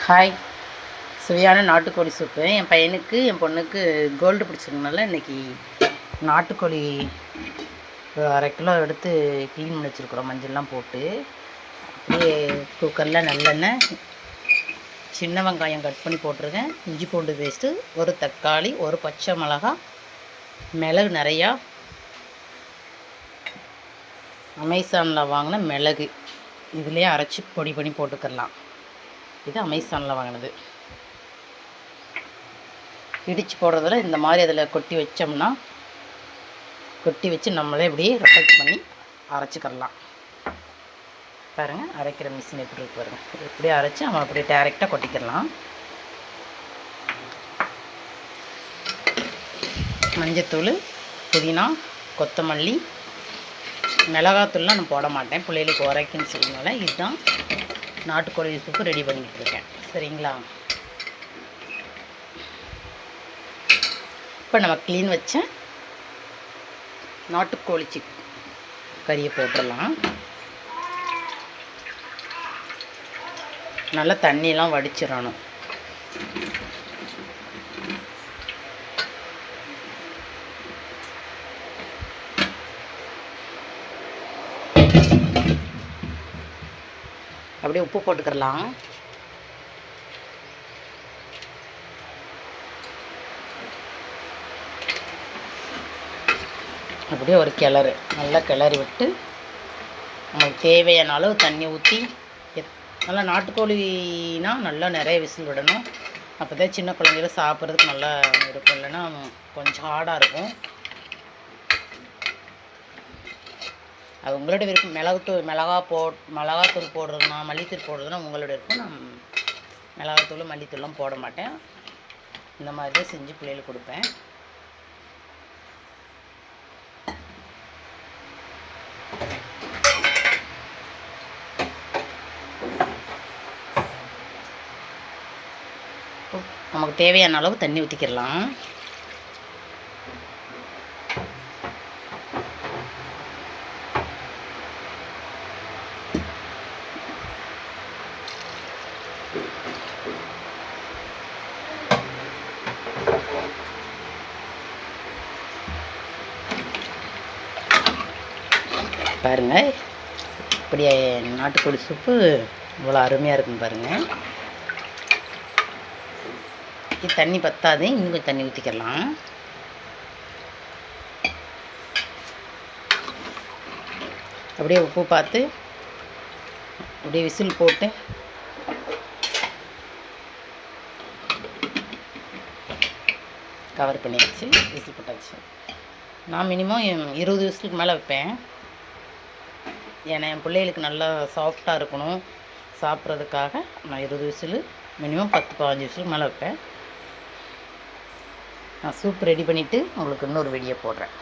Hi, சுவையான நாட்டுக்கோழி soup. என் பையனுக்கு என் பொண்ணுக்கு கோல்டு பிடிச்சிருக்கனால இன்றைக்கி நாட்டுக்கோழி 1/2 கிலோ எடுத்து க்ளீன் பண்ணி வச்சுருக்குறோம். மஞ்சள்லாம் போட்டு அப்படியே குக்கரில் நல்லெண்ணெய், சின்ன வெங்காயம் கட் பண்ணி போட்டிருக்கேன், இஞ்சி பூண்டு பேஸ்ட்டு, ஒரு தக்காளி, ஒரு பச்சை மிளகா, மிளகு நிறையா, அமேசானில் வாங்கின மிளகு இதுலேயே அரைச்சி பொடி பண்ணி போட்டுக்கலாம். இது அமேசானில் வாங்கினது. இடித்து போடுறதில் இந்த மாதிரி அதில் கொட்டி வச்சோம்னா கொட்டி வச்சு நம்மளே இப்படியே ரெஃபெக்ட் பண்ணி அரைச்சிக்கலாம். பாருங்கள், அரைக்கிற மிஷின் எப்படி இருக்கு பாருங்கள். இப்படியே அரைச்சி நம்ம அப்படியே டேரெக்டாக கொட்டிக்கலாம். மஞ்சத்தூள், புதினா, கொத்தமல்லி, மிளகாத்தூள்லாம் நான் போட மாட்டேன், பிள்ளைகளுக்கு உரைக்குன்னு சொல்லினால. இதுதான் நாட்டுக்கோழி சூப்பு ரெடி பண்ணிக்கிட்டு இருக்கேன். சரிங்களா? இப்போ நம்ம க்ளீன் வச்ச நாட்டுக்கோழி கறியை போட்டுடலாம். நல்லா தண்ணியெல்லாம் வடிச்சிடணும். அப்படியே உப்பு போட்டுக்கலாம். அப்படியே ஒரு கிளறு, நல்லா கிளறி விட்டு நமக்கு தேவையான அளவு தண்ணி ஊற்றி, நல்லா நாட்டுக்கோழினா நல்லா நிறைய விசில் விடணும். அப்போ தான் சின்ன குழந்தைகள சாப்பிட்றதுக்கு நல்லா இருக்கும், இல்லைன்னா கொஞ்சம் ஹார்டாக இருக்கும். அது உங்களோட விருப்பம். மிளகாத்தூள் போடுறதுனா, மல்லித்தூள் போடுறதுனா உங்களோட விருப்பம். நான் மிளகாத்தூள் மல்லித்தூள்லாம் போட மாட்டேன். இந்த மாதிரி தான் செஞ்சு பிள்ளைகளுக்கு கொடுப்பேன். நமக்கு தேவையான அளவு தண்ணி ஊற்றிக்கிடலாம். பாருங்கள், இப்படியே நாட்டுக்கோழி சூப்பு இவ்வளோ அருமையாக இருக்குன்னு பாருங்கள். இது தண்ணி பத்தாது, இன்னும் கொஞ்சம் தண்ணி ஊற்றிக்கலாம். அப்படியே உப்பு பார்த்து அப்படியே விசில் போட்டு கவர் பண்ணி வச்சு விசில் போட்டாச்சு. நான் மினிமம் 20 விசிலுக்கு மேலே வைப்பேன். ஏன்னா என் பிள்ளைகளுக்கு நல்லா சாஃப்டாக இருக்கணும் சாப்பிட்றதுக்காக. நான் 20 விசில், மினிமம் 10-15 விசிலுக்கு மேலே வைப்பேன். நான் சூப் ரெடி பண்ணிவிட்டு உங்களுக்கு இன்னொரு வீடியோ போடுறேன்.